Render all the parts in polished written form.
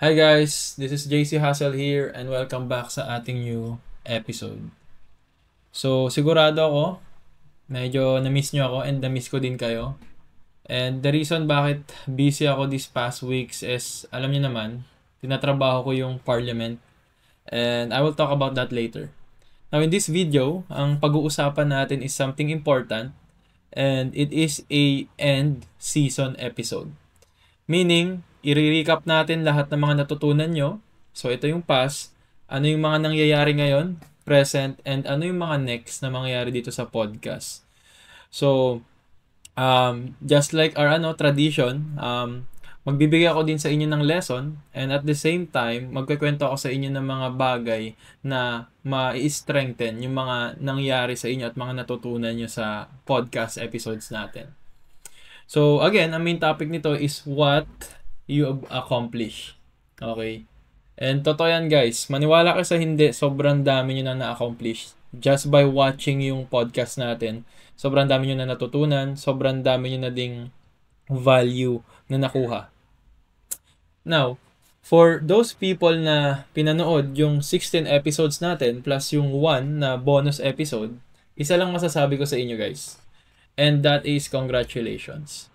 Hi guys, this is JC Hassel here and welcome back sa ating new episode. So sigurado ako, medyo na-miss nyo ako and na-miss ko din kayo. And the reason bakit busy ako these past weeks is, alam niyo naman, tinatrabaho ko yung parliament and I will talk about that later. Now in this video, ang pag-uusapan natin is something important and it is a end season episode. Meaning, i-recap natin lahat ng mga natutunan nyo. So, ito yung past. Ano yung mga nangyayari ngayon, present, and ano yung mga next na mangyayari dito sa podcast. So, just like our tradition, magbibigay ako din sa inyo ng lesson and at the same time, magkikwento ako sa inyo ng mga bagay na ma-strengthen yung mga nangyayari sa inyo at mga natutunan nyo sa podcast episodes natin. So, again, ang main topic nito is what you accomplish. Okay? And totoo yan guys, maniwala ka sa hindi, sobrang dami nyo na na-accomplish. Just by watching yung podcast natin, sobrang dami nyo na natutunan, sobrang dami nyo na ding value na nakuha. Now, for those people na pinanood yung 16 episodes natin plus yung 1 na bonus episode, isa lang masasabi ko sa inyo guys. And that is congratulations.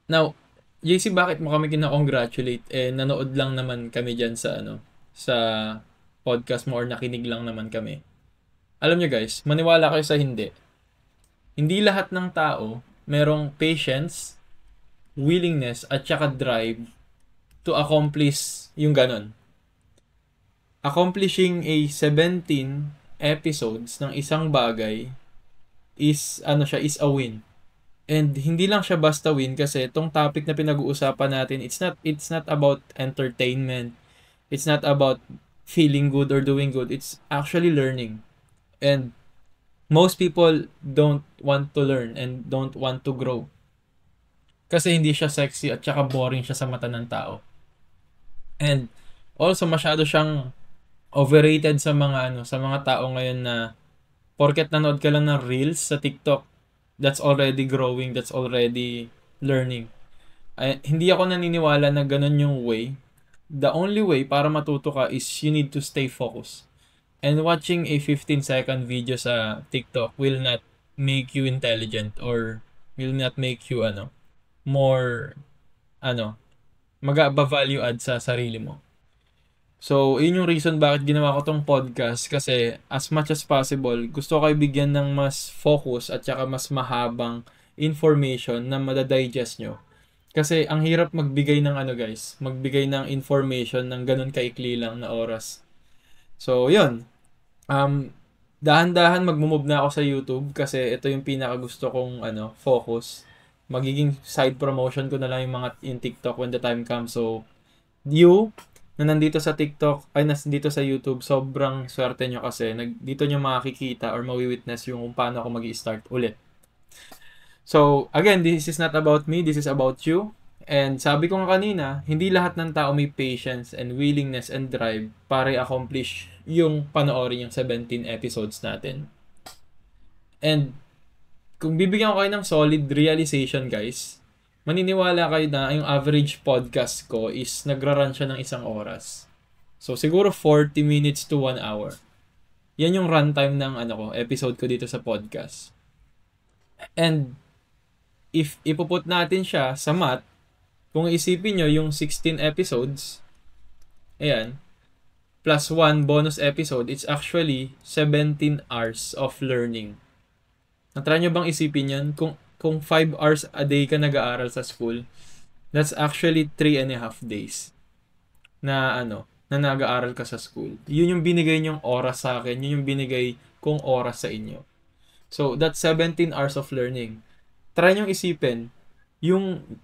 Now, JC, bakit mo kami kina-congratulate? Nanood lang naman kami dyan sa podcast mo or nakinig lang naman kami. Alam nyo guys, maniwala kayo sa hindi. Hindi lahat ng tao merong patience, willingness, at saka drive to accomplish yung ganon. Accomplishing a 17 episodes ng isang bagay is a win. And hindi lang siya basta win kasi itong topic na pinag-uusapan natin, it's not about entertainment. It's not about feeling good or doing good. It's actually learning. And most people don't want to learn and don't want to grow. Kasi hindi siya sexy at saka boring siya sa mata ng tao. And also masyado siyang overrated sa mga tao ngayon na porket nanood ka lang ng reels sa TikTok, that's already growing, that's already learning. Hindi ako naniniwala na ganun yung way. The only way para matuto ka is you need to stay focused. And watching a 15-second video sa TikTok will not make you intelligent or will not make you more mag-value add sa sarili mo. So, yun yung reason bakit ginawa ko tong podcast kasi as much as possible, gusto ko kayo bigyan ng mas focus at saka mas mahabang information na madadigest nyo. Kasi ang hirap magbigay ng magbigay ng information ng ganun kaikli lang na oras. So, yun. Dahan-dahan magmumove na ako sa YouTube kasi ito yung pinaka gusto kong focus. Magiging side promotion ko na lang yung TikTok when the time comes. So, you na nandito sa TikTok, nandito sa YouTube, sobrang swerte nyo kasi dito nyo makikita or mawi-witness yung kung paano ako mag-i-start ulit. So, again, this is not about me, this is about you. And sabi ko nga kanina, hindi lahat ng tao may patience and willingness and drive para i-accomplish yung panoorin yung 17 episodes natin. And kung bibigyan ko kayo ng solid realization, guys, maniniwala kayo na yung average podcast ko is nagra-run siya ng 1 oras. So, siguro 40 minutes to 1 hour. Yan yung runtime ng episode ko dito sa podcast. And, if ipuput natin siya sa math, kung isipin nyo yung 16 episodes, ayan, plus 1 bonus episode, it's actually 17 hours of learning. Natry nyo bang isipin yan? Kung 5 hours a day ka nag-aaral sa school, that's actually 3.5 days na nag-aaral ka sa school. Yun yung binigay nyong oras sa akin, yun yung binigay kong oras sa inyo. So, that's 17 hours of learning. Try nyong isipin,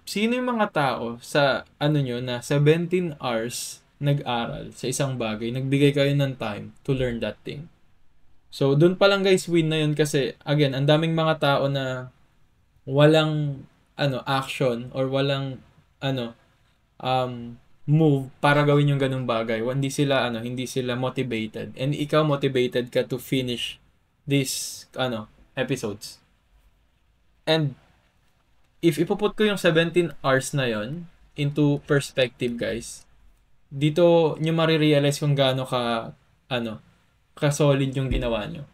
sino yung mga tao sa na 17 hours nag-aral sa isang bagay, nagbigay kayo ng time to learn that thing. So, dun pa lang guys, win na yun kasi, again, ang daming mga tao na walang action or walang move para gawin yung ganung bagay. Hindi sila motivated. And ikaw motivated ka to finish these episodes. And if ipuput ko yung 17 hours na yon into perspective, guys, dito nyo marirealize kung gaano ka-solid yung ginawa nyo.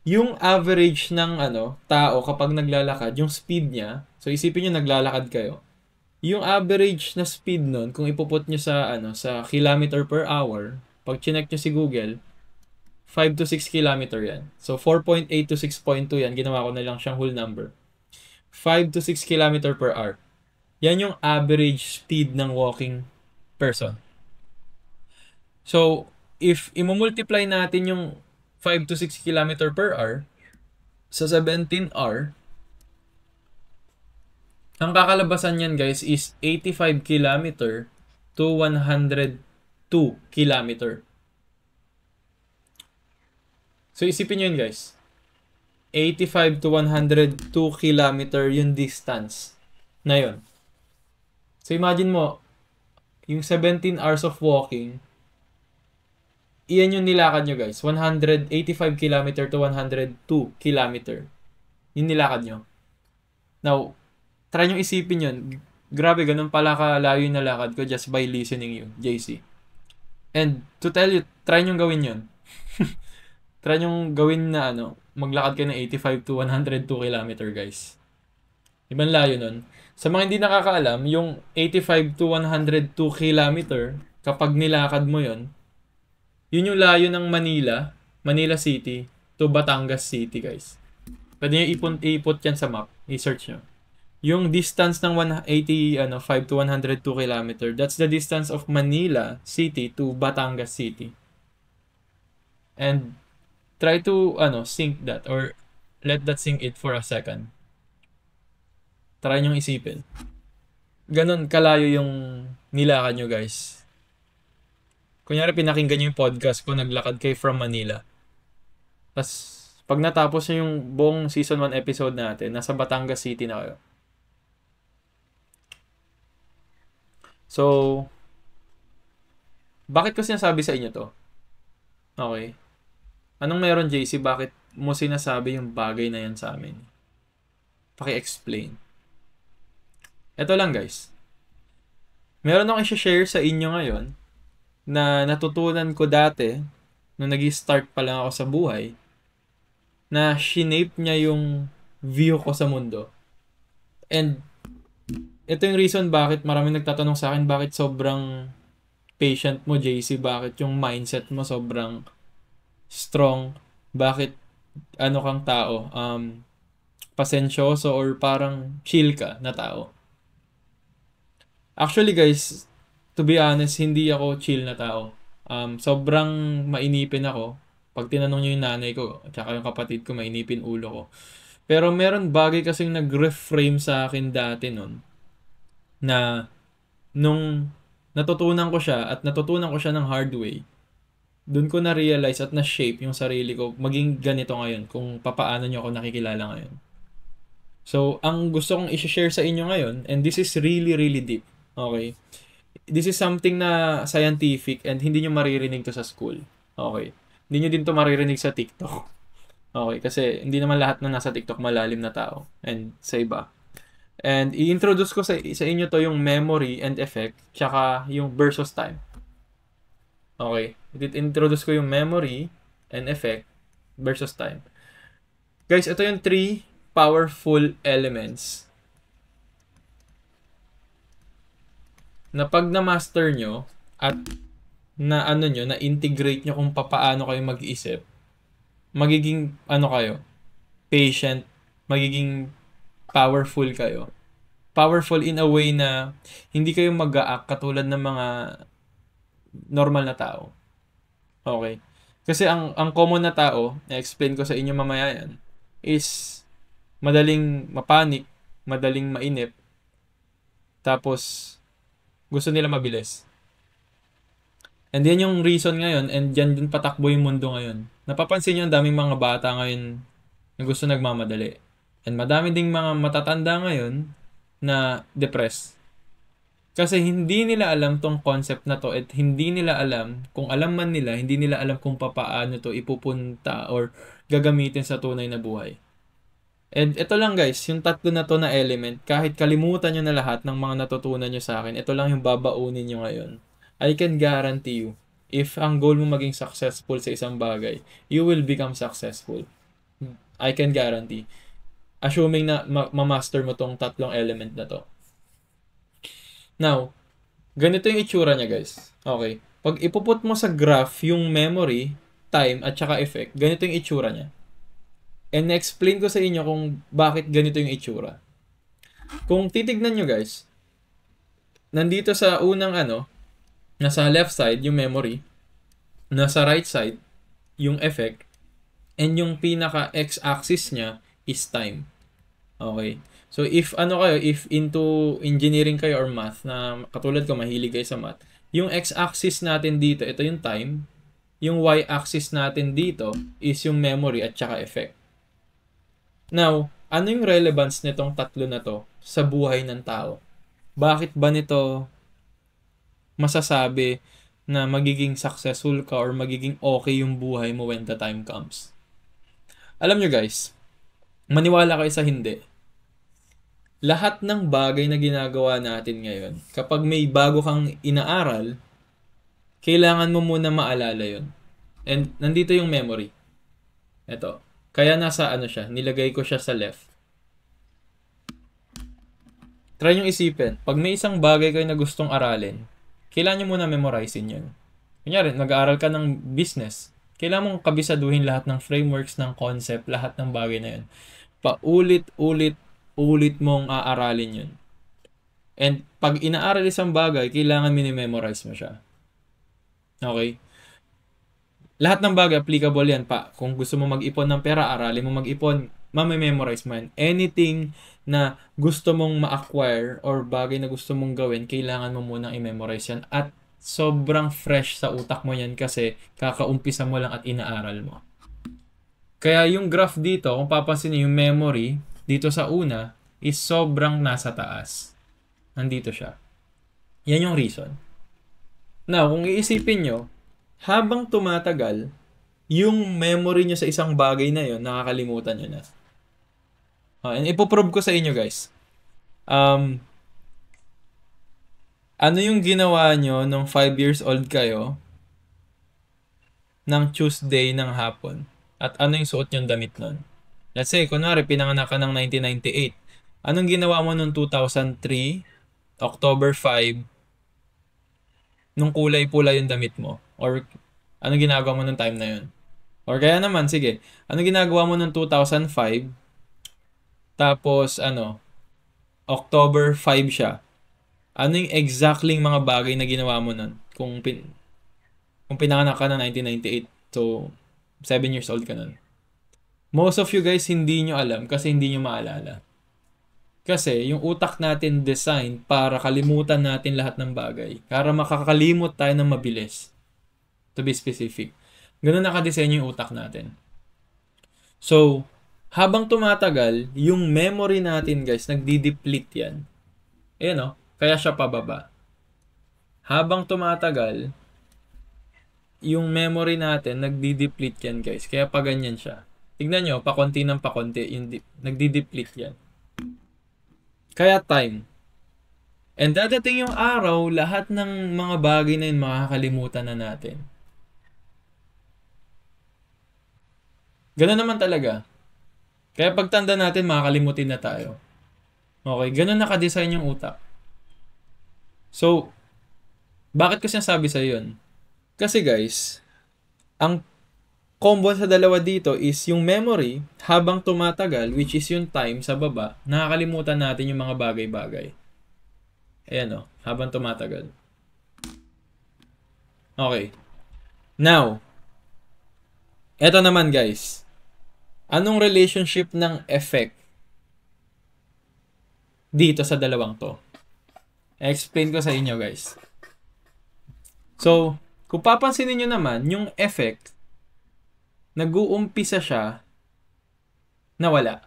Yung average ng tao kapag naglalakad, yung speed niya, so isipin nyo naglalakad kayo. Yung average na speed nun, kung ipuput nyo sa kilometer per hour, pag chinek nyo si Google, 5 to 6 kilometer yan. So 4.8 to 6.2 yan, ginawa ko na lang siyang whole number. 5 to 6 kilometer per hour. Yan yung average speed ng walking person. So, if imumultiply natin yung 5 to 6 km per hour sa 17 hour, ang kakalabasan yan guys is 85 km to 102 km. So isipin nyo yun guys. 85 to 102 km yung distance na yun. So imagine mo, yung 17 hours of walking, iyan yung nilakad nyo guys. 185 km to 102 km. Yung nilakad nyo. Now, try nyo isipin yun. Grabe, ganun pala kalayo yung nalakad ko just by listening you, JC. And to tell you, try nyo gawin yun. Try nyo gawin na maglakad kayo ng 85 to 102 km guys. Ibang layo nun. Sa mga hindi nakakaalam, yung 85 to 102 km, kapag nilakad mo yun, yun yung layo ng Manila City to Batangas City, guys. Pwede nyo ipot yan sa map. I-search nyo. Yung distance ng 5 to 102 km, that's the distance of Manila City to Batangas City. And try to sink that or let that sink it for a second. Try nyo isipin. Ganon kalayo yung nilakad nyo, guys. Kunyari, pinakinggan nyo yung podcast ko, naglakad kayo from Manila. Tapos, pag natapos nyo yung buong season 1 episode natin, nasa Batangas City na kayo. So, bakit ko sinasabi sa inyo to? Okay. Anong meron, JC? Bakit mo sinasabi yung bagay na yan sa amin? Paki-explain. Ito lang, guys. Meron akong i-share sa inyo ngayon na natutunan ko dati nung nag-start pa lang ako sa buhay na shinape niya yung view ko sa mundo. And ito yung reason bakit maraming nagtatanong sa akin bakit sobrang patient mo, JC, bakit yung mindset mo sobrang strong, bakit kang tao, pasensyoso or parang chill ka na tao. Actually guys, to be honest, hindi ako chill na tao. Sobrang mainipin ako. Pag tinanong nyo yung nanay ko, at saka yung kapatid ko, mainipin ulo ko. Pero meron bagay kasing nag-reframe sa akin dati nun, na nung natutunan ko siya ng hard way, dun ko na-realize at na-shape yung sarili ko maging ganito ngayon, kung papaano nyo ako nakikilala ngayon. So, ang gusto kong i-share sa inyo ngayon, and this is really, really deep, okay? This is something na scientific and hindi nyo maririnig to sa school. Okay. Hindi nyo din to maririnig sa TikTok. Okay. Kasi hindi naman lahat na nasa TikTok malalim na tao. And sa iba. And i-introduce ko sa inyo to yung memory and effect tsaka yung versus time. Okay. I-introduce ko yung memory and effect versus time. Guys, ito yung 3 powerful elements na pag na-master nyo at na-integrate nyo kung papaano kayo mag-iisip, magiging kayo, patient, magiging powerful kayo. Powerful in a way na hindi kayo mag-a-act katulad ng mga normal na tao. Okay? Kasi ang common na tao, na-explain ko sa inyo mamaya yan, is madaling mapanik, madaling mainip, tapos gusto nila mabilis. And yan yung reason ngayon, and yan din patakbo yung mundo ngayon. Napapansin nyo ang daming mga bata ngayon na gusto nagmamadali. And madami ding mga matatanda ngayon na depressed. Kasi hindi nila alam tong concept na to at hindi nila alam, kung alam man nila, hindi nila alam kung papaano to ipupunta or gagamitin sa tunay na buhay. And ito lang guys, yung tatlo na to na element, kahit kalimutan nyo na lahat ng mga natutunan nyo sa akin, ito lang yung babaunin nyo ngayon. I can guarantee you, if ang goal mo maging successful sa isang bagay, you will become successful. I can guarantee. Assuming na ma-master mo tong tatlong element na to. Now, ganito yung itsura niya guys. Okay. Pag ipuput mo sa graph yung memory, time, at saka effect, ganito yung itsura niya. And na-explain ko sa inyo kung bakit ganito yung itsura. Kung titignan nyo guys, nandito sa unang nasa left side yung memory, nasa right side yung effect, and yung pinaka x-axis niya is time. Okay. So if if into engineering kayo or math, na katulad ko mahilig kayo sa math, yung x-axis natin dito, ito yung time, yung y-axis natin dito is yung memory at saka effect. Now, ano yung relevance nitong tatlo na to sa buhay ng tao? Bakit ba nito masasabi na magiging successful ka or magiging okay yung buhay mo when the time comes? Alam nyo guys, maniwala kayo sa hindi. Lahat ng bagay na ginagawa natin ngayon, kapag may bago kang inaaral, kailangan mo muna maalala yun. And nandito yung memory. Ito. Kaya nasa siya, nilagay ko siya sa left. Try nyo isipin, pag may isang bagay kayo na gustong aralin, kailangan nyo muna memorizein yun. Kunyari, nag-aaral ka ng business, kailangan mong kabisaduhin lahat ng frameworks, ng concept, lahat ng bagay na yun. Paulit mong aaralin yun. And pag inaaral isang bagay, kailangan minimemorize mo siya. Okay? Lahat ng bagay, applicable yan pa. Kung gusto mo mag-ipon ng pera, aralin mo mag-ipon, mamememorize mo yan. Anything na gusto mong ma-acquire or bagay na gusto mong gawin, kailangan mo munang i-memorize yan. At sobrang fresh sa utak mo yan kasi kakaumpisa mo lang at inaaral mo. Kaya yung graph dito, kung papansin niyo, yung memory dito sa una is sobrang nasa taas. Nandito siya. Yan yung reason. Now, kung iisipin nyo, habang tumatagal, yung memory nyo sa isang bagay na yon, nakakalimutan nyo na. And ipoprove ko sa inyo guys. Ano yung ginawa nyo nung 5 years old kayo ng Tuesday ng hapon? At ano yung suot yung damit nun? Let's say, kunwari, pinanganak ka ng 1998. Anong ginawa mo nung 2003, October 5, nung kulay pula yung damit mo? Or anong ginagawa mo nung time na yun? Or kaya naman, sige, anong ginagawa mo nung 2005, tapos October 5 siya. Ano yung exactly mga bagay na ginawa mo nun? Kung pinanganak ka ng 1998, so 7 years old ka nun. Most of you guys, hindi nyo alam kasi hindi nyo maalala. Kasi yung utak natin design para kalimutan natin lahat ng bagay. Para makakalimot tayo ng mabilis. To be specific. Ganun nakadesenyo yung utak natin. So, habang tumatagal, yung memory natin guys, nagdi-deplete yan. Ayan kaya siya pababa. Habang tumatagal, yung memory natin, nagdi-deplete yan guys. Kaya pa ganyan siya. Tignan nyo, pakonti ng pakonti, nagdi-deplete yan. Kaya time. And dadating yung araw, lahat ng mga bagay na yun, makakalimutan na natin. Ganun naman talaga. Kaya pagtanda natin, makakalimutin na tayo. Okay, ganun nakadesign yung utak. So, bakit ko sinasabi sa yun? Kasi guys, ang combo sa dalawa dito is yung memory habang tumatagal, which is yung time sa baba, nakakalimutan natin yung mga bagay-bagay. Ayan habang tumatagal. Okay. Now, eto naman guys. Anong relationship ng effect dito sa dalawang to? I-explain ko sa inyo guys. So, kung papansinin nyo naman, yung effect, nag-uumpisa siya na wala.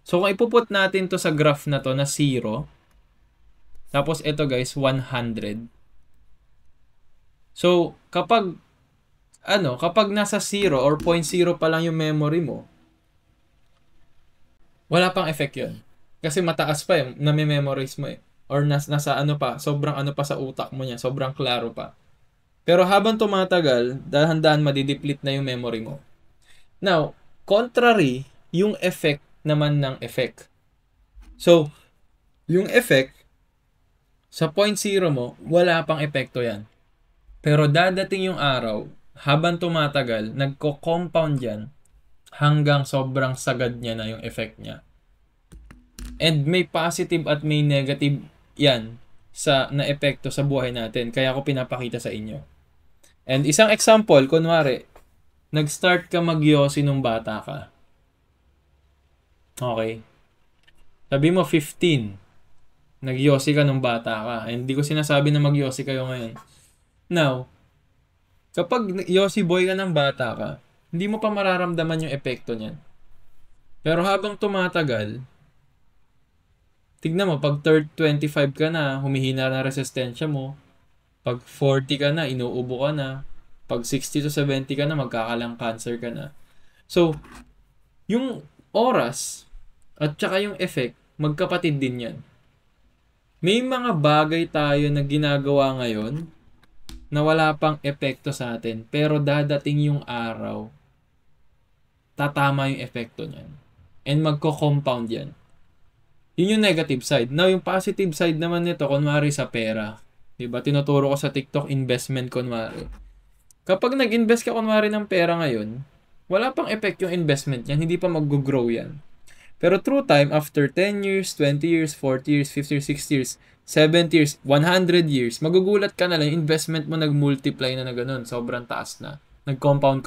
So, kung ipuput natin to sa graph na to na 0, tapos ito guys, 100. So, kapag nasa 0 or 0.0 pa lang yung memory mo, wala pang effect yun. Kasi mataas pa eh, nami-memorize mo eh. Or nasa ano pa, sobrang ano pa sa utak mo niya, sobrang klaro pa. Pero habang tumatagal, dahan-dahan madideplete na yung memory mo. Now, contrary, yung effect naman ng effect. So, yung effect, sa point zero mo, wala pang epekto yan. Pero dadating yung araw, habang tumatagal, nagko-compound yan hanggang sobrang sagad niya na yung effect niya. And may positive at may negative yan sa na epekto sa buhay natin. Kaya ako pinapakita sa inyo. And isang example, kunwari, nag-start ka mag-yosi nung bata ka. Okay. Sabi mo 15. Nag-yosi ka nung bata ka. And hindi ko sinasabi na mag-yosi kayo ngayon. Now, kapag yosi boy ka ng bata ka, hindi mo pa mararamdaman yung epekto niyan. Pero habang tumatagal, tignan mo, pag 25 ka na, humihina na resistensya mo. Pag 40 ka na, inuubo ka na. Pag 60 to 70 ka na, magkakalang cancer ka na. So, yung oras at saka yung effect, magkapatid din yan. May mga bagay tayo na ginagawa ngayon na wala pang epekto sa atin. Pero dadating yung araw, tatama yung epekto niyan. And magko-compound yan. Yun yung negative side. Now, yung positive side naman nito, kunwari sa pera. Diba? Tinuturo ko sa TikTok, investment kunwari. Kapag nag-invest ka kunwari ng pera ngayon, wala pang effect yung investment yan. Hindi pa mag-grow yan. Pero through time, after 10 years, 20 years, 40 years, 50 years, 60 years, 70 years, 100 years, magugulat ka na lang, investment mo nag-multiply na ganun. Sobrang taas na. Nag-compound.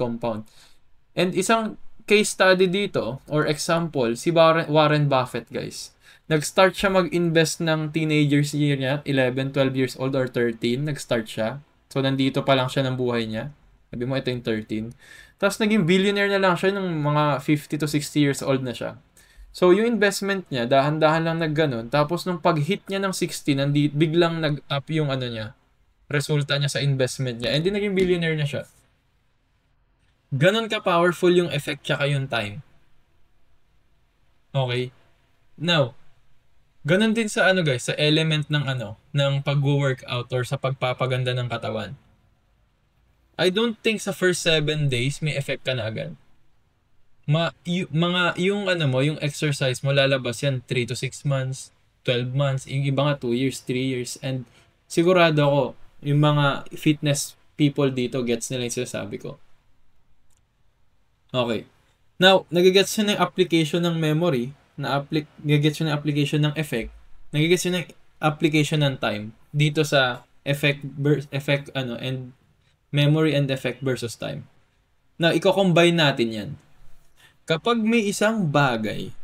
And isang case study dito, or example, si Warren Buffett, guys. Nag-start siya mag-invest ng teenagers year niya, 11, 12 years old or 13. Nag-start siya. So, nandito pa lang siya ng buhay niya. Sabi mo, ito yung 13. Tapos, naging billionaire na lang siya ng mga 50 to 60 years old na siya. So, yung investment niya, dahan-dahan lang nagganon. Tapos, nung pag-hit niya ng 60, biglang nag-up yung ano niya, resulta niya sa investment niya. And then, naging billionaire na siya. Ganon ka-powerful yung effect tsaka yung time. Okay? Now, ganon din sa ano guys, sa element ng ng pag-workout or sa pagpapaganda ng katawan. I don't think sa first 7 days may effect ka na agad. Yung exercise mo lalabas yan 3 to 6 months, 12 months, yung iba nga 2 years, 3 years, and sigurado ako, yung mga fitness people dito gets nila yung sinasabi ko. Okay. Now, nagigets nyo na yung application ng memory, nagigets nyo na yung application ng effect, nagigets nyo na yung application ng time dito sa effect and memory and effect versus time. Now, i-combine natin yan. Kapag may isang bagay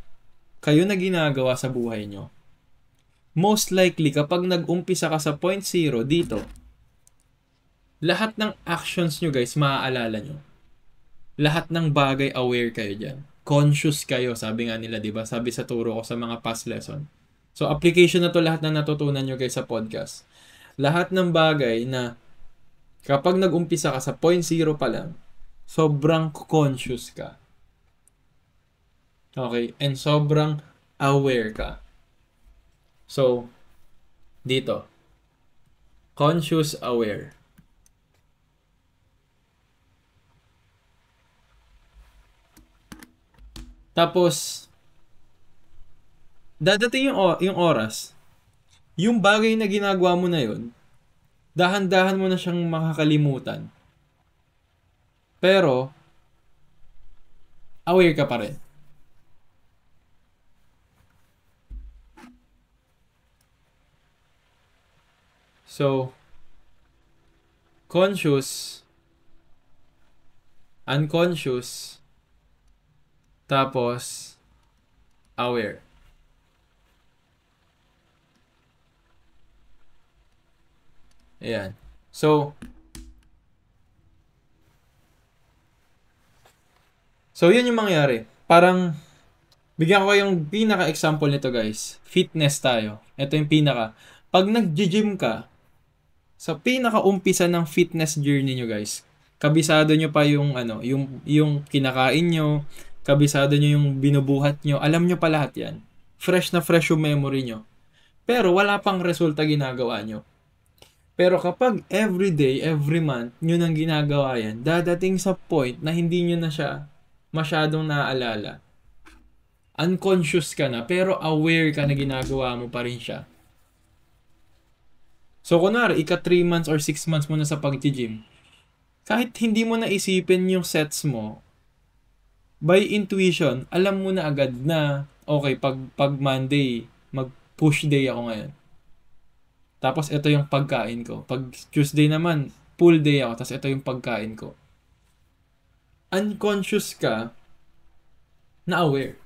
kayo na ginagawa sa buhay nyo, most likely kapag nag-umpisa ka sa point zero dito, lahat ng actions nyo guys, maaalala nyo. Lahat ng bagay aware kayo dyan. Conscious kayo, sabi nga nila, di ba? Sabi sa turo ko sa mga past lesson. So, application na to lahat na natutunan nyo guys sa podcast. Lahat ng bagay na kapag nag-umpisa ka sa point zero pa lang, sobrang conscious ka. Okay? And sobrang aware ka. So, dito. Conscious aware. Tapos, dadating yung oras, yung bagay na ginagawa mo na yun, dahan-dahan mo na siyang makakalimutan. Pero, aware ka pa rin. So, conscious, unconscious, tapos, aware. Ayan. So, yun yung mangyari. Parang, bigyan ko yung pinaka-example nito guys. Fitness tayo. Ito yung pinaka. Pag nag-gym ka, sa pinaka-umpisa ng fitness journey nyo guys, kabisado nyo pa yung kinakain nyo, kabisado nyo yung binubuhat nyo, alam nyo pa lahat yan. Fresh na fresh yung memory nyo. Pero wala pang resulta ginagawa nyo. Pero kapag every day, every month, nyo nang ginagawa yan, dadating sa point na hindi nyo na siya masyadong naaalala. Unconscious ka na, pero aware ka na ginagawa mo pa rin siya. So, kunwari, 3 months or 6 months mo na sa pag-gym, kahit hindi mo na isipin yung sets mo, by intuition, alam mo na agad na, okay, pag Monday, mag-push day ako ngayon. Tapos, ito yung pagkain ko. Pag Tuesday naman, pull day ako. Tapos, ito yung pagkain ko. Unconscious ka na aware.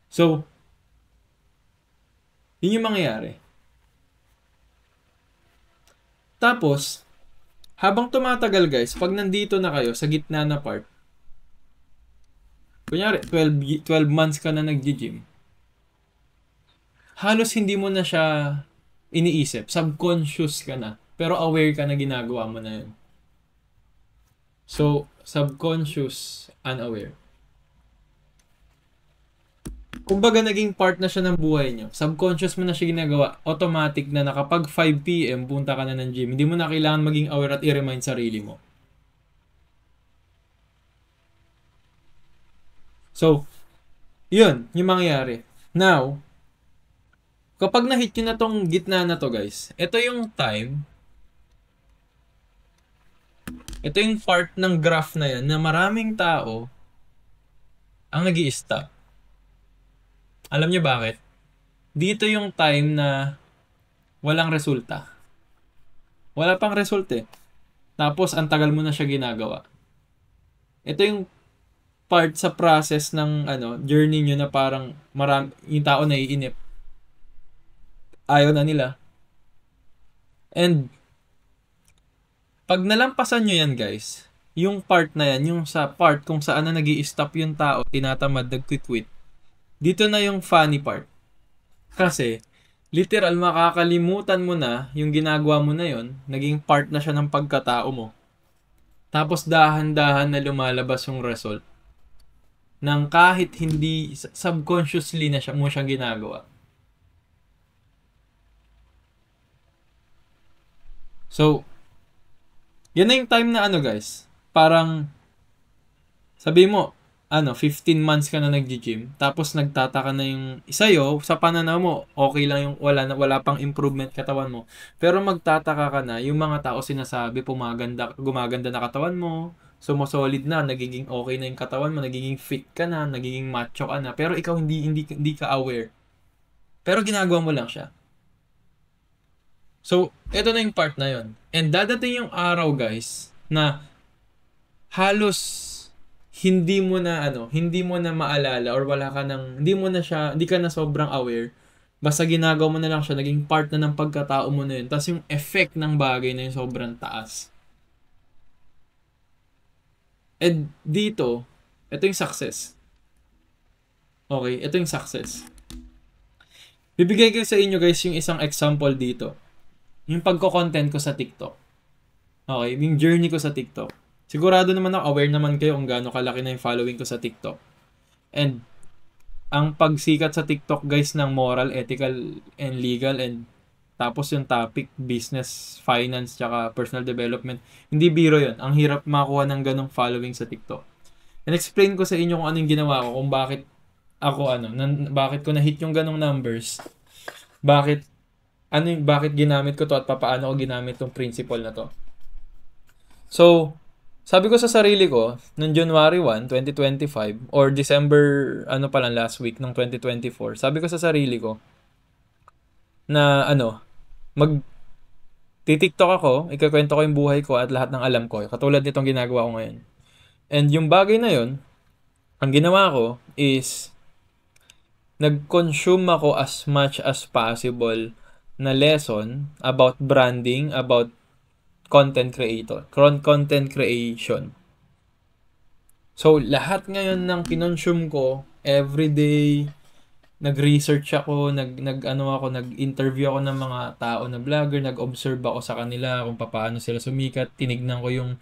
So, yun yung mangyayari. Tapos, habang tumatagal guys, pag nandito na kayo sa gitna na part, kunyari, 12 months ka na nag-gym, halos hindi mo na siya iniisip. Subconscious ka na. Pero aware ka na ginagawa mo na yun. So, subconscious, unaware. Kumbaga naging part na siya ng buhay nyo. Subconscious mo na siya ginagawa. Automatic na kapag 5 PM, punta ka na ng gym. Hindi mo na kailangan maging aware at i-remind sarili mo. So, yun, yung mangyayari. Now, kapag na-hit nyo na tong gitna na to guys, ito yung time, ito yung part ng graph na yan na maraming tao ang nag-i-stop. Alam nyo bakit? Dito yung time na walang resulta. Wala pang resulta eh. Tapos ang tagal mo na siya ginagawa. Ito yung part sa process ng journey nyo na parang yung tao naiinip. Ayaw na nila. And pag nalampasan nyo yan guys, yung part na yan, yung sa part kung saan na nag-i-stop yung tao, tinatamad, nag-quit, dito na yung funny part. Kasi, literal makakalimutan mo na yung ginagawa mo na yon, naging part na siya ng pagkatao mo. Tapos dahan-dahan na lumalabas yung result. Nang kahit hindi, subconsciously na mo siyang ginagawa. So, yan na yung time na guys. Parang, sabi mo, 15 months ka na nag-gym, tapos nagtataka na yung sa'yo, sa pananaw mo, okay lang yung wala pang improvement katawan mo. Pero magtataka ka na, yung mga tao sinasabi, gumaganda na katawan mo, sumusolid na, nagiging okay na yung katawan mo, nagiging fit ka na, nagiging macho ka na, pero ikaw hindi ka aware. Pero ginagawa mo lang siya. So, ito na yung part na yon. And dadating yung araw guys, na halos hindi mo na maalala or wala ka nang, hindi ka na sobrang aware. Basta ginagawa mo na lang siya, naging part na ng pagkatao mo na yun. Tapos yung effect ng bagay na yun sobrang taas. And dito, ito yung success. Okay, ito yung success. Bibigay ko sa inyo guys yung isang example dito. Yung pagko-content ko sa TikTok. Okay, yung journey ko sa TikTok. Sigurado naman ako, aware naman kayo kung gaano kalaki na yung following ko sa TikTok. And, ang pagsikat sa TikTok guys ng moral, ethical, and legal, and tapos yung topic, business, finance, tsaka personal development, hindi biro yun. Ang hirap makakuha ng ganong following sa TikTok. And explain ko sa inyo kung anong ginawa ko, kung bakit bakit ko na-hit yung ganong numbers, bakit ginamit ko to at papaano ko ginamit tong principle na to. So, sabi ko sa sarili ko, noong January 1, 2025, or December, last week ng 2024, sabi ko sa sarili ko, na mag-TikTok ako, ikakwento ko yung buhay ko at lahat ng alam ko, katulad nitong ginagawa ko ngayon. And yung bagay na yon, ang ginawa ko is, nag-consume ako as much as possible na lesson about branding, about content creation. So, lahat ngayon ng kinonsume ko, everyday, nag-research ako, nag-interview ako ng mga tao na vlogger, nag-observe ako sa kanila kung paano sila sumikat, tinignan ko yung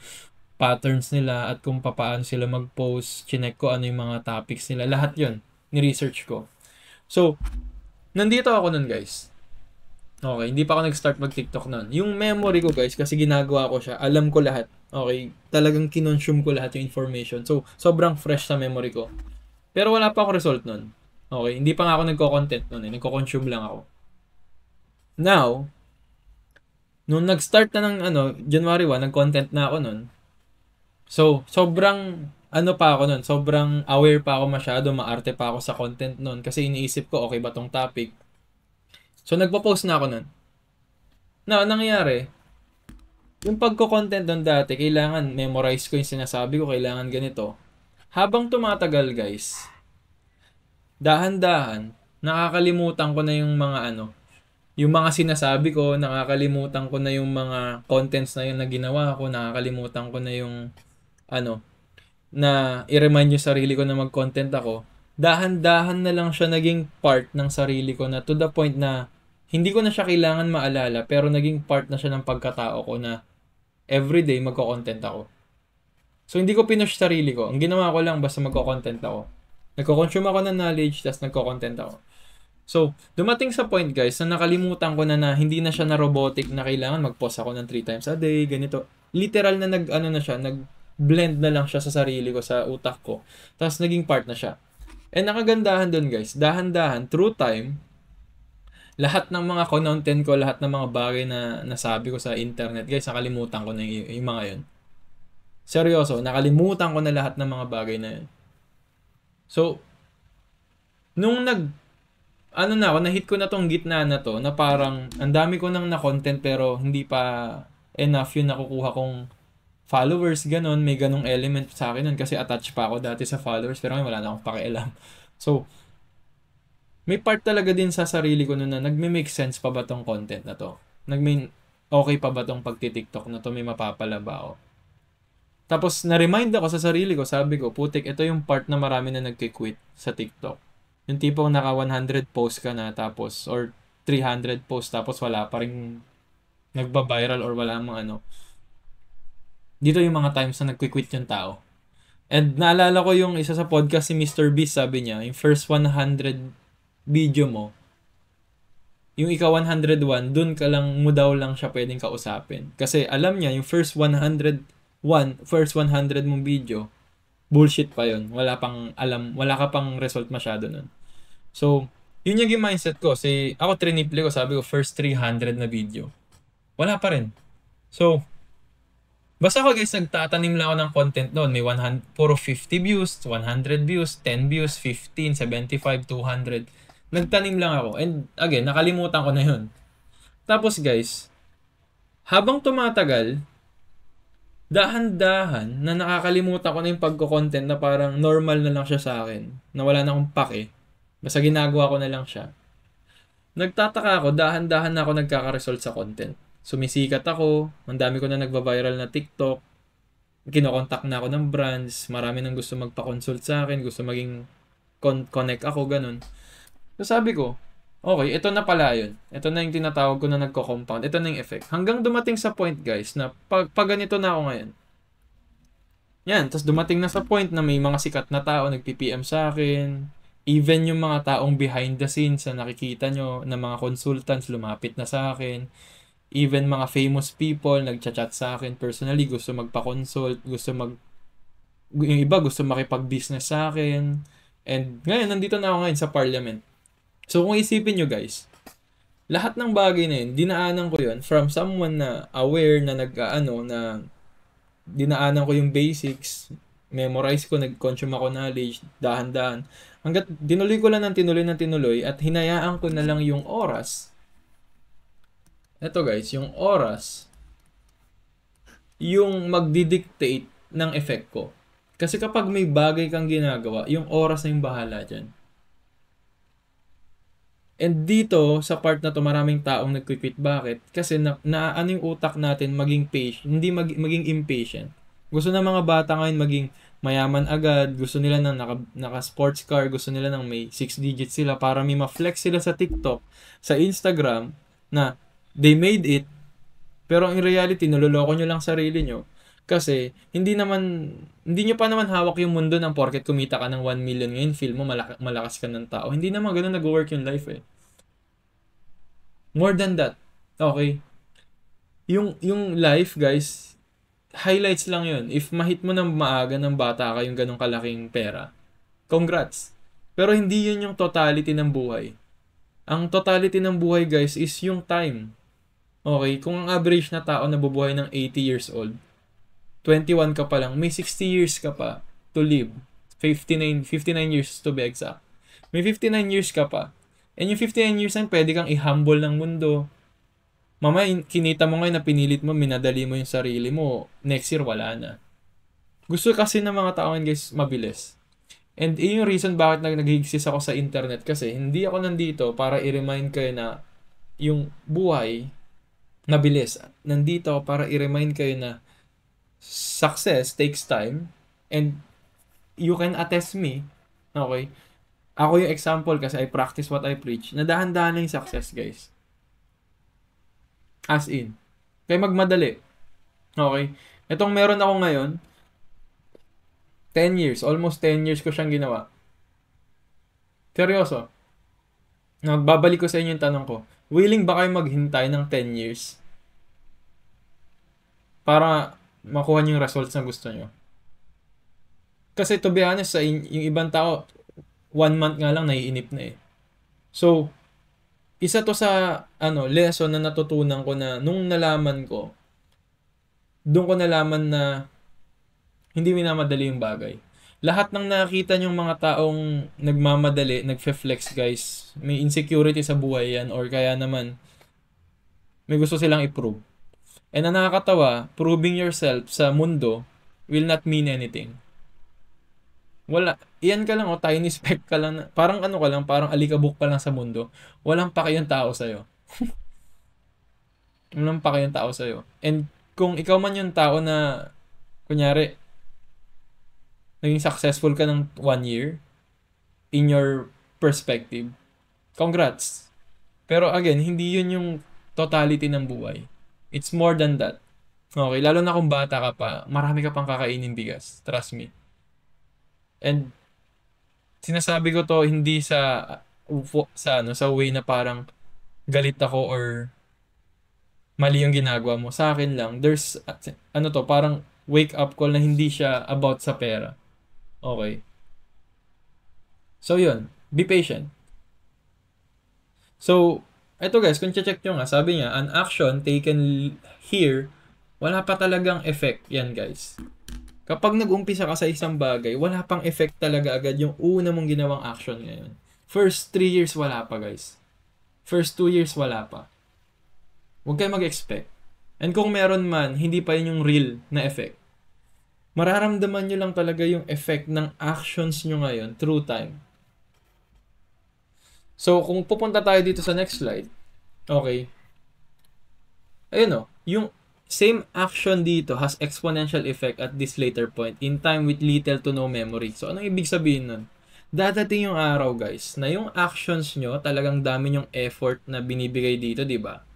patterns nila at kung paano sila mag-post, chinek ko ano yung mga topics nila, lahat yon ni-research ko. So, nandito ako nun guys. Okay, hindi pa ako nag-start mag-TikTok nun. Yung memory ko guys, kasi ginagawa ko siya, alam ko lahat. Okay, talagang kinonsume ko lahat yung information. So, sobrang fresh sa memory ko. Pero wala pa ako result nun. Okay, hindi pa nga ako nagko-content nun eh. Nagko-consume lang ako. Now, nung nag-start na ng January 1, nag-content na ako nun. So, sobrang pa ako nun. Sobrang aware pa ako masyado. Maarte pa ako sa content nun. Kasi iniisip ko, okay ba tong topic? So, nagpo-post na ako nun. Now, nangyayari, yung pagko-content nun dati, kailangan memorize ko yung sinasabi ko, kailangan ganito. Habang tumatagal, guys, dahan-dahan, nakakalimutan ko na yung mga yung mga sinasabi ko, nakakalimutan ko na yung mga contents na yun na ginawa ko, nakakalimutan ko na yung na i-remind yung sarili ko na mag-content ako. Dahan-dahan na lang siya naging part ng sarili ko na to the point na hindi ko na siya kailangan maalala pero naging part na siya ng pagkatao ko na everyday magko-content ako. So hindi ko pinush sarili ko. Ang ginawa ko lang basta magko-content ako. Nagko-consume ako ng knowledge tapos nagko-content ako. So, dumating sa point guys na nakalimutan ko na hindi na siya na robotic na kailangan mag-post ako ng 3 times a day, ganito. Literal na nag-blend na lang siya sa sarili ko, sa utak ko. Tapos naging part na siya. And nakagandahan dun guys, dahan-dahan, through time, lahat ng mga content ko, lahat ng mga bagay na nasabi ko sa internet, guys, nakalimutan ko na yung mga yun. Seryoso, nakalimutan ko na lahat ng mga bagay na yun. So, nung nahit ko na tong gitna na to, na parang, ang dami ko nang na-content pero hindi pa enough yung nakukuha kong followers, ganon, may ganong element sa akin nun kasi attached pa ako dati sa followers pero ngayon wala na akong pakialam. So, may part talaga din sa sarili ko nun na nagme-make sense pa ba tong content na to? Okay pa ba tong pagti-TikTok na to? May mapapala ba ako? Tapos, na-remind ako sa sarili ko, sabi ko, putik, ito yung part na marami na nagki-quit sa TikTok. Yung tipong naka 100 post ka na tapos, or 300 post tapos wala pa rin nagba-viral or wala mang Dito yung mga times na nagki-quit yung tao. And naalala ko yung isa sa podcast si Mr. Beast, sabi niya, yung first 100 video mo, yung ika 101, dun ka lang mo daw lang siya pwedeng kausapin. Kasi alam niya, yung first 100 mong video, bullshit pa yun. Wala ka pang result masyado nun. So, yun yung mindset ko. Ako triniple ko, sabi ko, first 300 na video. Wala pa rin. So, basta ako guys, nagtatanim lang ako ng content noon. May puro 50 views, 100 views, 10 views, 15, 75, 200. Nagtanim lang ako. And again, nakalimutan ko na yun. Tapos guys, habang tumatagal, dahan-dahan na nakakalimutan ko na yung pagko-content na parang normal na lang siya sa akin. Na wala na akong pake. Basta ginagawa ko na lang siya. Nagtataka ako, dahan-dahan na ako nagkaka-result sa content. Sumisikat ako, ang dami ko na nagba-viral na TikTok, kinokontak na ako ng brands, marami nang gusto magpa-consult sa akin, gusto maging connect ako, ganun. So sabi ko, okay, ito na pala yun. Ito na yung tinatawag ko na nagko-compound. Ito na yung effect. Hanggang dumating sa point, guys, na pag ganito na ako ngayon. Yan, tapos dumating na sa point na may mga sikat na tao nagpi-PM sa akin. Even yung mga taong behind the scenes na nakikita nyo, na mga consultants lumapit na sa akin. Even mga famous people nagchat-chat sa akin personally, gusto magpa-consult, yung iba gusto makipag-business sa akin. And ngayon, nandito na ako ngayon sa parliament. So kung isipin nyo guys, lahat ng bagay na yun, dinaanan ko yun from someone na aware na na dinaanan ko yung basics, memorize ko, nag-consume ako knowledge, dahan-dahan. Hanggat tinuloy ko lang ng tinuloy at hinayaan ko na lang yung oras. Ito guys, yung oras, yung magdidictate ng effect ko. Kasi kapag may bagay kang ginagawa, yung oras na yung bahala dyan. And dito, sa part na to, maraming taong nagquit. Bakit? Kasi ano yung utak natin maging patient, hindi maging impatient. Gusto ng mga bata ngayon maging mayaman agad, gusto nila ng naka-sports car, gusto nila ng may 6 digits sila para may ma-flex sila sa TikTok, sa Instagram, na they made it, pero in reality, niloloko nyo lang sarili nyo. Kasi, hindi nyo pa naman hawak yung mundo ng porket kumita ka ng 1 million ngayon, feel mo malakas ka ng tao. Hindi naman ganun nag-work yung life eh. More than that. Okay. Yung life, guys, highlights lang yun. If mahit mo ng maaga ng bata ka yung ganong kalaking pera, congrats. Pero hindi yun yung totality ng buhay. Ang totality ng buhay, guys, is yung time. Okay? Kung ang average na tao nabubuhay ng 80 years old, 21 ka pa lang, may 60 years ka pa to live. 59 years to be exact. May 59 years ka pa. And yung 59 years na pwede kang i-humble ng mundo. Mama, kinita mo ngayon na pinilit mo, minadali mo yung sarili mo, next year wala na. Gusto kasi ng mga tao ngayon, guys, mabilis. And yung reason bakit nag-exist ako sa internet kasi hindi ako nandito para i-remind kayo na yung buhay mabilis. Nandito ako para i-remind kayo na success takes time and you can attest me, okay? Ako yung example kasi I practice what I preach. Nadahan-dahan na yung success, guys. As in. Kaya magmadali. Okay? Itong meron ako ngayon, 10 years. Almost 10 years ko siyang ginawa. Seryoso. Nagbabalik ko sa inyo yung tanong ko. Willing ba kayo maghintay ng 10 years para makuha niyo yung results na gusto nyo? Kasi to be honest, yung ibang tao, 1 month nga lang naiinip na eh. So, isa to sa lesson na natutunan ko na nung nalaman ko, doon ko nalaman na hindi minamadali yung bagay. Lahat ng nakita nyong mga taong nagmamadali, nagfe-flex, guys, may insecurity sa buhay yan or kaya naman may gusto silang i-prove. And ang nakakatawa, proving yourself sa mundo will not mean anything. Wala. Iyan ka lang tiny speck ka lang. Parang ka lang, parang alikabok ka lang sa mundo. Walang paki yung tao sa'yo. Walang paki yung tao sa'yo. And kung ikaw man yung tao na, kunyari, naging successful ka ng 1 year, in your perspective, congrats. Pero again, hindi yun yung totality ng buhay. It's more than that. Okay, lalo na kung bata ka pa, marami ka pang kakainin bigas. Trust me. And sinasabi ko to hindi sa way na parang galit ako or mali yung ginagawa mo. Sa akin lang, there's parang wake up call na hindi siya about sa pera. Okay. So yun, be patient. So, eto guys, kung check nyo nga, sabi niya, an action taken here, wala pa talagang effect yan guys. Kapag nag-umpisa ka sa isang bagay, wala pang effect talaga agad yung una mong ginawang action ngayon. First 3 years, wala pa guys. First 2 years, wala pa. Huwag kayo mag-expect. And kung meron man, hindi pa yun yung real na effect. Mararamdaman nyo lang talaga yung effect ng actions nyo ngayon through time. So, kung pupunta tayo dito sa next slide, okay. Ayun yung same action dito has exponential effect at this later point in time with little to no memory. So, anong ibig sabihin nun? Dadating yung araw, guys, na yung actions nyo, talagang dami yung effort na binibigay dito, di ba?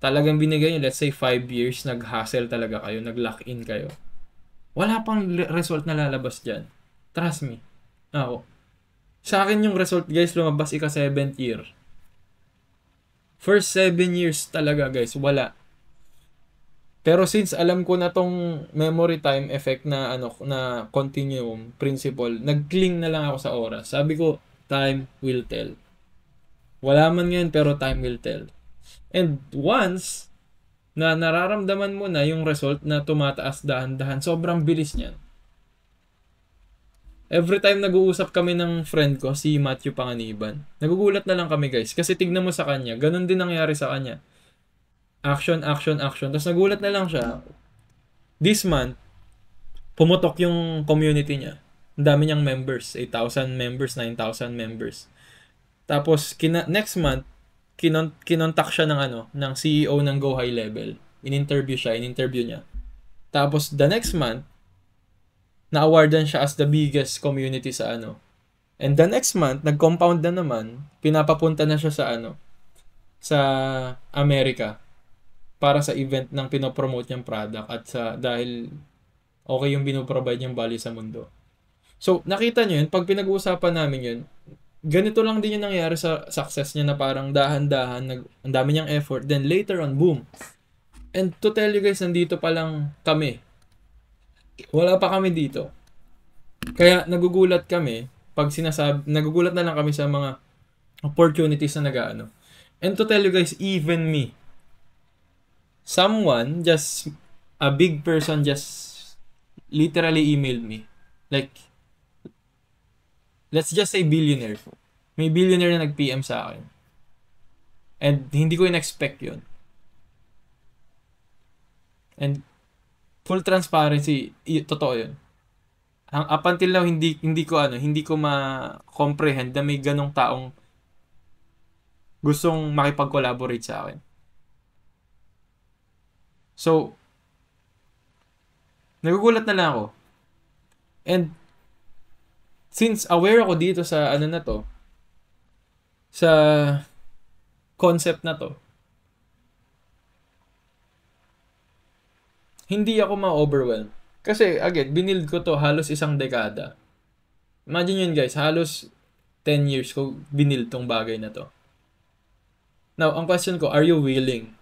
Talagang binigay nyo, let's say 5 years, nag-hustle talaga kayo, nag-lock in kayo. Wala pang result na lalabas dyan. Trust me. Ako. Sa akin yung result, guys, lumabas ika 7th year. First 7 years talaga, guys, wala. Pero since alam ko na tong memory time effect na na continuum principle, nag-cling na lang ako sa oras. Sabi ko, time will tell. Wala man ngayon pero time will tell. And once na nararamdaman mo na yung result na tumataas dahan-dahan, sobrang bilis niyan. Every time nag-uusap kami ng friend ko, si Matthew Panganiban, nagugulat na lang kami guys. Kasi tignan mo sa kanya, ganun din nangyari sa kanya. Action, action, action. Tapos nagulat na lang siya. This month, pumutok yung community niya. Ang dami niyang members. 8,000 members, 9,000 members. Tapos, next month, kinontak siya ng CEO ng Go High Level. In-interview niya. Tapos, the next month, na-awardan siya as the biggest community sa And the next month, nag-compound na naman, pinapapunta na siya sa sa Amerika. para sa event ng pinopromote niyang product at dahil okay yung binoprovide niyang value sa mundo. So, nakita niyo yun, pag pinag-uusapan namin yun, ganito lang din yung nangyari sa success niya na parang dahan-dahan, ang dami niyang effort, then later on, boom. And to tell you guys, nandito pa lang kami. Wala pa kami dito. Kaya nagugulat kami, nagugulat na lang kami sa mga opportunities na nag-ano. And to tell you guys, even me, a big person just literally emailed me. Like, let's just say billionaire. May billionaire na nag-PM sa akin. And hindi ko in-expect yun. And full transparency, totoo yun. Up until now, hindi ko ma-comprehend na may ganong taong gustong makipag-collaborate sa akin. So, nagugulat na lang ako. And, since aware ako dito sa ano na to, sa concept na to, hindi ako ma-overwhelm. Kasi, again, binild ko to halos isang dekada. Imagine yun guys, halos 10 years ko binild tong bagay na to. Now, ang question ko, are you willing?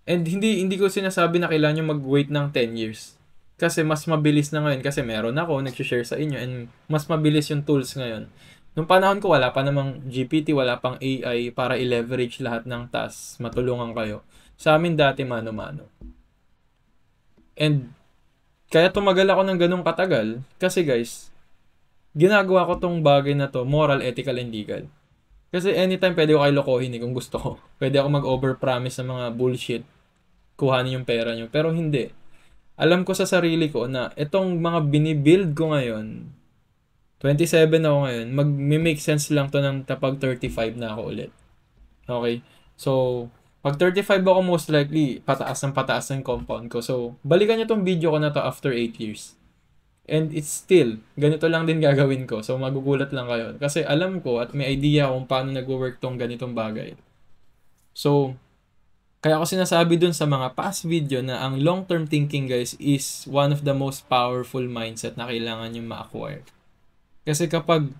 And hindi ko sinasabi na kailangan nyo mag-wait ng 10 years. Kasi mas mabilis na ngayon. Kasi meron ako, nag-share sa inyo. And mas mabilis yung tools ngayon. Nung panahon ko, wala pa namang GPT, wala pang AI para i-leverage lahat ng tasks. Matulungan kayo. Sa amin dati, mano-mano. And kaya tumagal ako ng ganong katagal. Kasi guys, ginagawa ko tong bagay na to, moral, ethical, and legal. Kasi anytime pwede ko kayo lokohin kung gusto ko. Pwede ako mag-overpromise ng mga bullshit. Kuhanin yung pera nyo. Pero hindi. Alam ko sa sarili ko na itong mga binibuild ko ngayon, 27 ako ngayon, mag-make sense lang to ng tapag 35 na ako ulit. Okay? So, pag 35 ako most likely, pataas ng compound ko. So, balikan nyo tong video ko na to after 8 years. And it's still, ganito lang din gagawin ko. So, magugulat lang kayo. Kasi alam ko at may idea kung paano nag-work tong ganitong bagay. So, kaya ako sinasabi dun sa mga past video na ang long-term thinking guys is one of the most powerful mindset na kailangan nyo ma-acquire. Kasi kapag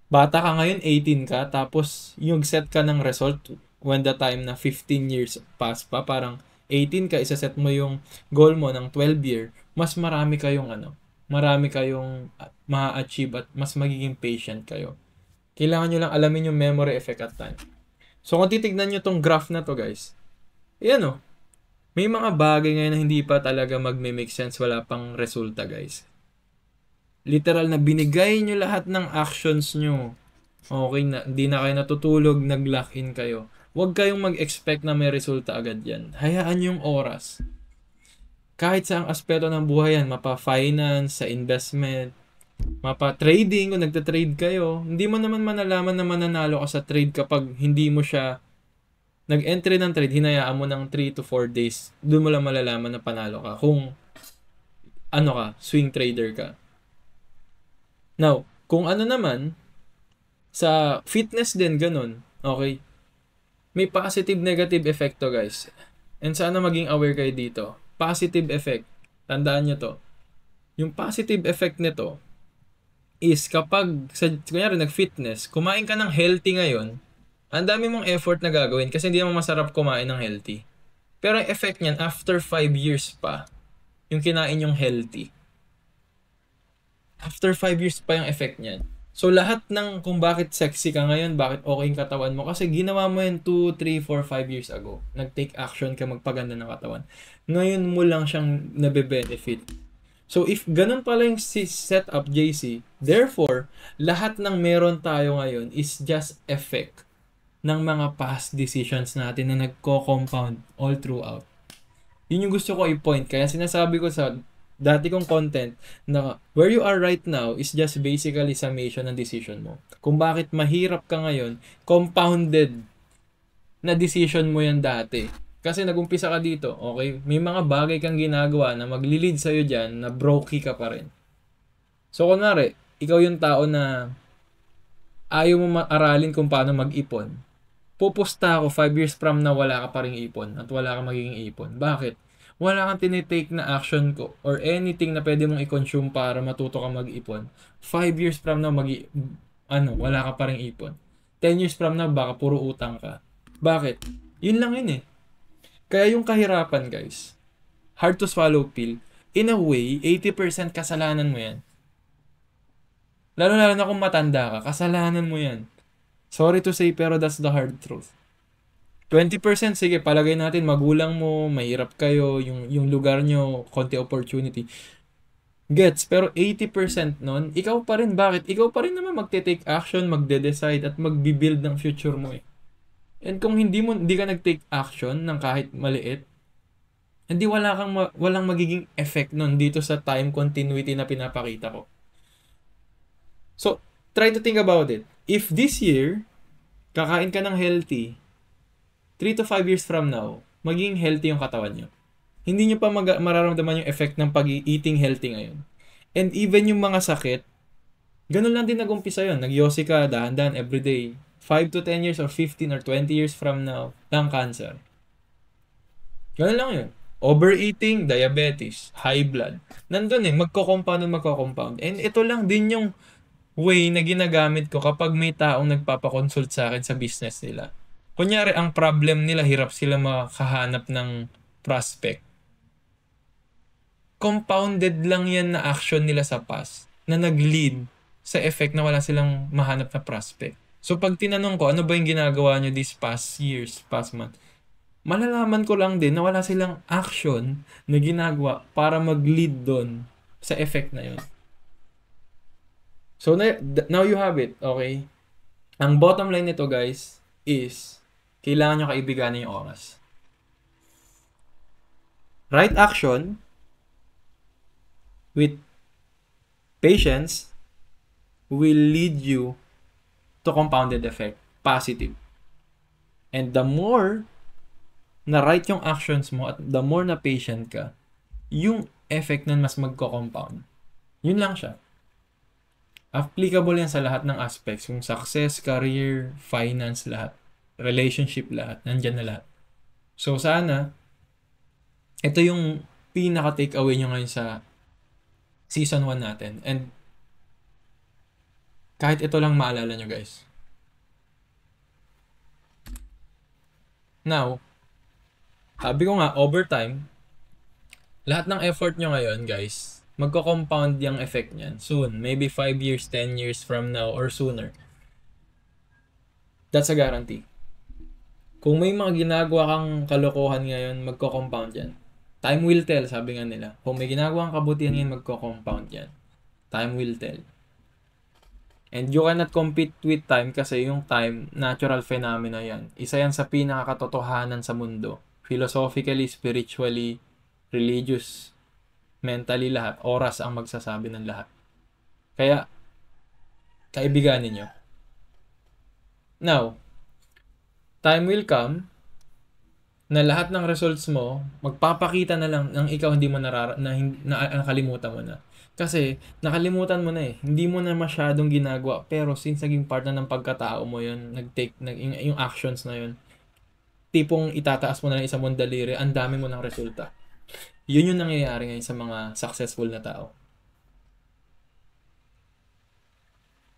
bata ka ngayon, 18 ka, tapos yung set ka ng result when the time na 15 years pass pa, parang 18 ka, isaset mo yung goal mo ng 12 year, mas marami kayong ma-achieve at mas magiging patient kayo. Kailangan nyo lang alamin yung memory effect at time. So kung titignan nyo tong graph na to guys, yan o. May mga bagay ngayon na hindi pa talaga magme-make sense, wala pang resulta guys. Literal na binigay nyo lahat ng actions nyo. Okay na, hindi na kayo natutulog, nag-lock in kayo. Huwag kayong mag-expect na may resulta agad yan. Hayaan yung oras. Kahit sa ang aspeto ng buhay yan, mapa-finance, sa investment, mapa-trading, kung nagta-trade kayo, hindi mo naman manalaman na mananalo ka sa trade kapag hindi mo siya nag-entry ng trade, hinayaan mo ng 3 to 4 days, doon mo lang malalaman na panalo ka. Kung swing trader ka. Now, kung ano naman, sa fitness din, ganun. Okay? May positive, negative effect to guys. And sana maging aware kayo dito. Positive effect. Tandaan nyo to. Yung positive effect nito is kapag, kunyari nag-fitness, kumain ka ng healthy ngayon, ang dami mong effort na gagawin kasi hindi naman masarap kumain ng healthy. Pero ang effect niyan, after 5 years pa, yung kinain yung healthy. After 5 years pa yung effect niyan. So lahat ng kung bakit sexy ka ngayon, bakit okay yung katawan mo, kasi ginawa mo yun 2, 3, 4, 5 years ago. Nag-take action ka magpaganda ng katawan. Ngayon mo lang siyang nabe-benefit. So if ganun pala yung setup JC, therefore, lahat ng meron tayo ngayon is just effect ng mga past decisions natin na nagko-compound all throughout. Yun yung gusto ko i-point. Kaya sinasabi ko sa dati kong content na where you are right now is just basically summation ng decision mo. Kung bakit mahirap ka ngayon, compounded na decision mo yan dati. Kasi nagumpisa ka dito, okay? May mga bagay kang ginagawa na maglilid sa'yo dyan na brokey ka pa rin. So kunwari, ikaw yung tao na ayaw mo aralin kung paano mag-ipon. pupusta ako 5 years from now wala ka pa ring ipon at wala ka magiging ipon. Bakit? Wala kang tinitake na action ko or anything na pwede mong i-consume para matuto ka mag-ipon. 5 years from now, wala ka pa ring ipon. 10 years from now, baka puro utang ka. Bakit? Yun lang yun eh. Kaya yung kahirapan, guys, hard to swallow pill, in a way, 80% kasalanan mo yan. Lalo na kung matanda ka, kasalanan mo yan. Sorry to say, pero that's the hard truth. 20%, sige, palagay natin, magulang mo, mahirap kayo, yung lugar nyo, konti opportunity. Gets, pero 80% nun, ikaw pa rin. Bakit? Ikaw pa rin naman magte-take action, magde-decide, at magbi-build ng future mo eh. And kung hindi ka nag-take action ng kahit maliit, hindi walang magiging effect nun dito sa time continuity na pinapakita ko. So, try to think about it. If this year, kakain ka ng healthy, 3 to 5 years from now, magiging healthy yung katawan nyo. Hindi nyo pa mararamdaman yung effect ng pag-eating healthy ngayon. And even yung mga sakit, ganun lang din nag-umpisa yun. Nagyosi ka, dahan-dahan, everyday. 5 to 10 years or 15 or 20 years from now, lang cancer. Ganun lang yun. Overeating, diabetes, high blood. Nandun eh, magko-compound. And ito lang din yung way na ginagamit ko kapag may taong nagpapakonsult sa akin sa business nila. Kunyari, ang problem nila, hirap sila makahanap ng prospect. Compounded lang yan na action nila sa past na nag-lead sa effect na wala silang mahanap na prospect. So, pag tinanong ko, ano ba yung ginagawa nyo these past years, past month? Malalaman ko lang din na wala silang action na ginagawa para mag-lead doon sa effect na yun. So, now you have it, okay? Ang bottom line nito, guys, is kailangan nyo kaibiganin yung oras. Right action with patience will lead you to compounded effect, positive. And the more na right yung actions mo at the more na patient ka, yung effect nun mas magko-compound. Yun lang siya. Applicable yan sa lahat ng aspects. Yung success, career, finance, lahat. Relationship, lahat. Nandyan na lahat. So, sana, ito yung pinaka-take away nyo ngayon sa season 1 natin. And, kahit ito lang maalala nyo, guys. Now, sabi ko nga, over time, lahat ng effort nyo ngayon, guys, magko-compound yung effect niyan soon. Maybe 5 years, 10 years from now, or sooner. That's a guarantee. Kung may mga ginagawa kang kalokohan ngayon, magko-compound yan. Time will tell, sabi nga nila. Kung may ginagawa kang kabutihan ngayon, magko-compound yan. Time will tell. And you cannot compete with time kasi yung time, natural phenomena yan. Isa yan sa pinakakatotohanan sa mundo. Philosophically, spiritually, religious, mentally, lahat. Oras ang magsasabi ng lahat. Kaya, kaibiganin nyo. Now, time will come na lahat ng results mo, magpapakita na lang ng ikaw hindi mo nakalimutan mo na. Kasi, nakalimutan mo na eh. Hindi mo na masyadong ginagawa. Pero, since naging part na ng pagkatao mo yun, yung actions na yun, tipong itataas mo na ng isang mong daliri, ang dami mo ng resulta. Yun yung nangyayari ngayon sa mga successful na tao.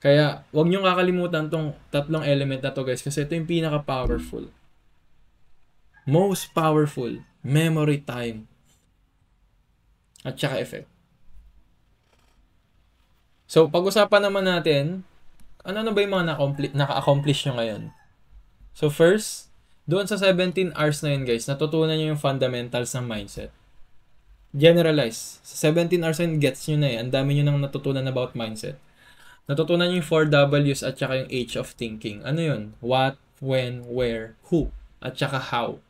Kaya, huwag niyong kakalimutan tong tatlong element na to, guys, kasi ito yung pinaka-powerful. Most powerful. Memory, time. At saka effect. So, pag-usapan naman natin, ano na ba yung mga naka-accomplish nyo ngayon? So, first, doon sa 17 hours na yun, guys, natutunan nyo yung fundamentals ng mindset. Generalize. Sa 17 hours na yun, gets nyo na eh. Ang dami nyo nang natutunan about mindset. Natutunan nyo yung 4 W's at saka yung H of thinking. Ano yun? What, when, where, who, at saka how.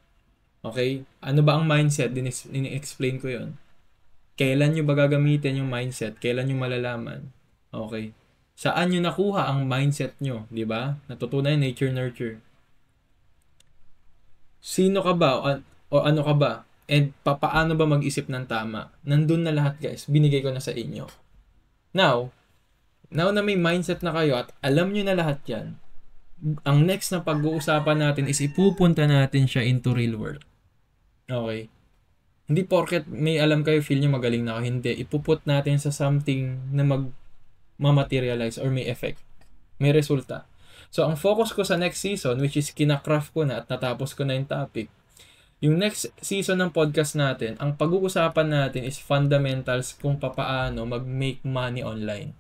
Okay? Ano ba ang mindset? Dini-explain ko yun. Kailan nyo ba gagamitin yung mindset? Kailan nyo malalaman? Okay? Saan nyo nakuha ang mindset nyo? Diba? Natutunan yung nature, nurture. Sino ka ba? O ano ka ba? And paano ba mag-isip ng tama? Nandun na lahat, guys. Binigay ko na sa inyo. Now na may mindset na kayo at alam nyo na lahat yan, ang next na pag-uusapan natin is ipupunta natin siya into real world. Okay? Hindi porket may alam kayo, feel nyo magaling na ako. Hindi. Ipuput natin sa something na ma-materialize or may effect. May resulta. So, ang focus ko sa next season, which is kinakraft ko na at natapos ko na yung topic, yung next season ng podcast natin, ang pag-uusapan natin is fundamentals kung papaano mag-make money online.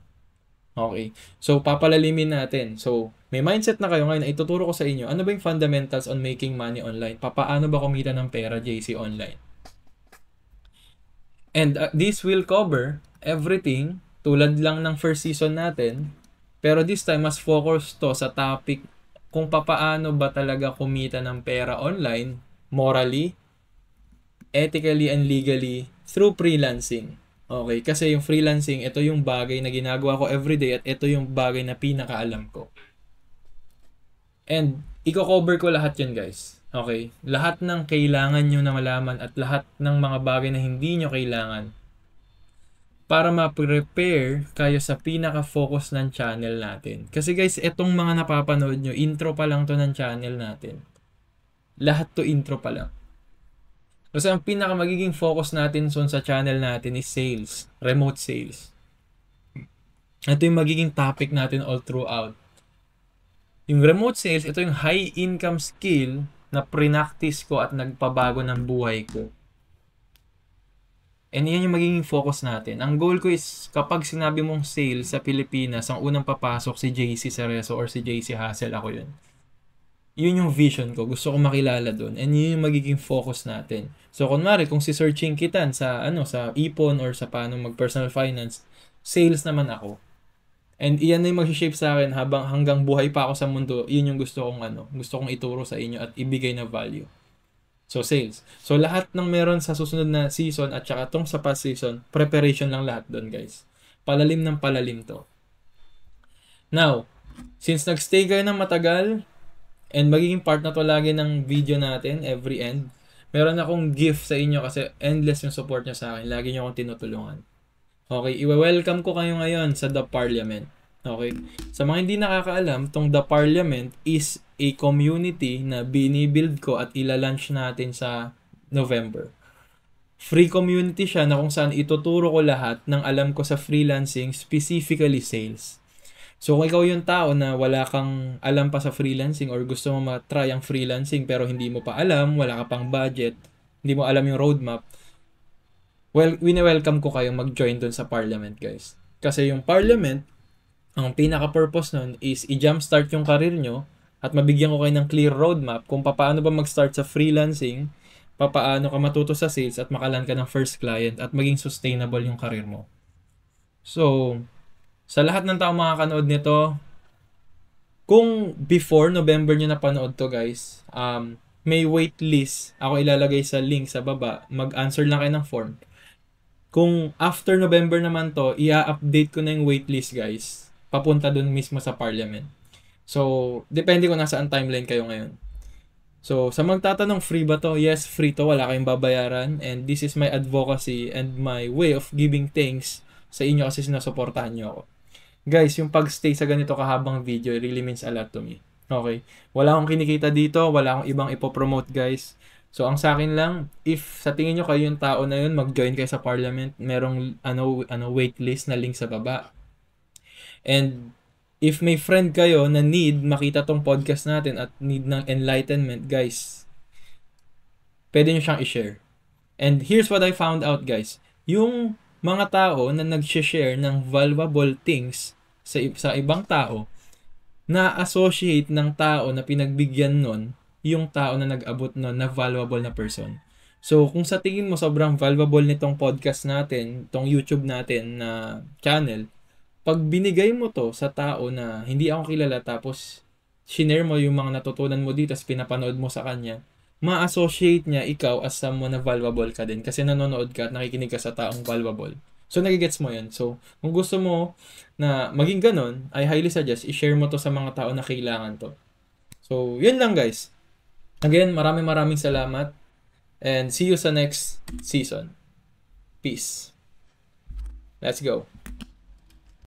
Okay. So, papalalimin natin. So, may mindset na kayo ngayon na ituturo ko sa inyo. Ano ba yung fundamentals on making money online? Papaano ba kumita ng pera, JC, online? And this will cover everything tulad lang ng first season natin. Pero this time, mas focus to sa topic kung papaano ba talaga kumita ng pera online, morally, ethically, and legally through freelancing. Okay, kasi yung freelancing, ito yung bagay na ginagawa ko everyday at ito yung bagay na pinakaalam ko. And, i-cover ko lahat yun, guys. Okay? Lahat ng kailangan nyo na malaman at lahat ng mga bagay na hindi nyo kailangan para ma-prepare kayo sa pinaka-focus ng channel natin. Kasi guys, etong mga napapanood nyo, intro pa lang to ng channel natin. Lahat to intro pa lang. Kasi ang pinaka magiging focus natin sa channel natin is sales, remote sales. Ito yung magiging topic natin all throughout. Yung remote sales, ito yung high income skill na pre-practice ko at nagpabago ng buhay ko. And yan yung magiging focus natin. Ang goal ko is kapag sinabi mong sales sa Pilipinas, ang unang papasok si JC Cerezo or si JC Hassel, ako yun. Yun yung vision ko. Gusto ko makilala doon. And yun yung magiging focus natin. So, kunwari, kung si Sir Ching Kitan sa ipon or sa paano mag-personal finance, sales naman ako. And iyan na yung mag-shape sa akin hanggang buhay pa ako sa mundo. Yun yung gusto kong ituro sa inyo at ibigay na value. So, sales. So, lahat ng meron sa susunod na season at saka tong sa past season, preparation lang lahat doon, guys. Palalim ng palalim to. Now, since nagstay kayo ng matagal, and magiging part na to lagi ng video natin, every end, meron akong gift sa inyo kasi endless yung support nyo sa akin. Lagi nyo akong tinutulungan. Okay, i-welcome ko kayo ngayon sa The Parliament. Okay? Sa mga hindi nakakaalam, tong The Parliament is a community na binibuild ko at ilalunch natin sa November. Free community siya na kung saan ituturo ko lahat ng alam ko sa freelancing, specifically sales. So, kung ikaw yung tao na wala kang alam pa sa freelancing or gusto mo matry ang freelancing pero hindi mo pa alam, wala ka pang budget, hindi mo alam yung roadmap, well, wini-welcome ko kayong mag-join dun sa Parliament, guys. Kasi yung Parliament, ang pinaka-purpose nun is i-jumpstart yung career nyo at mabigyan ko kayo ng clear roadmap kung paano ba mag-start sa freelancing, paano ka matuto sa sales at makalan ka ng first client at maging sustainable yung career mo. So, sa lahat ng tao makakanood nito, kung before November nyo napanood to, guys, may waitlist. Ako ilalagay sa link sa baba. Mag-answer lang kayo ng form. Kung after November naman to, i-update ko na yung waitlist, guys. Papunta dun mismo sa Parliament. So, depende kung nasaan timeline kayo ngayon. So, sa magtatanong, free ba to? Yes, free to. Wala kayong babayaran. And this is my advocacy and my way of giving thanks sa inyo kasi sinusuportahan nyo ako. Guys, yung pag-stay sa ganito kahabang video really means a lot to me. Okay? Wala akong kinikita dito, wala akong ibang ipopromote, guys. So, ang sa akin lang, if sa tingin nyo kayo yung tao na yun, mag-join kayo sa Parliament, merong waitlist na link sa baba. And if may friend kayo na need makita tong podcast natin at need ng enlightenment, guys, pwede nyo siyang i-share. And here's what I found out, guys. Yung mga tao na nag-share ng valuable things sa ibang tao, na-associate ng tao na pinagbigyan nun, yung tao na nag-abot nun na valuable na person. So, kung sa tingin mo sobrang valuable nitong podcast natin, itong YouTube natin na channel, pag binigay mo to sa tao na hindi ako kilala tapos shinare mo yung mga natutunan mo dito tapos pinapanood mo sa kanya, ma-associate niya ikaw as someone na valuable ka din kasi nanonood ka at nakikinig ka sa taong valuable. So, nagigets mo yun. So, kung gusto mo na maging ganun, I highly suggest i-share mo to sa mga tao na kailangan to. So, yun lang, guys. Again, maraming salamat and see you sa next season. Peace. Let's go.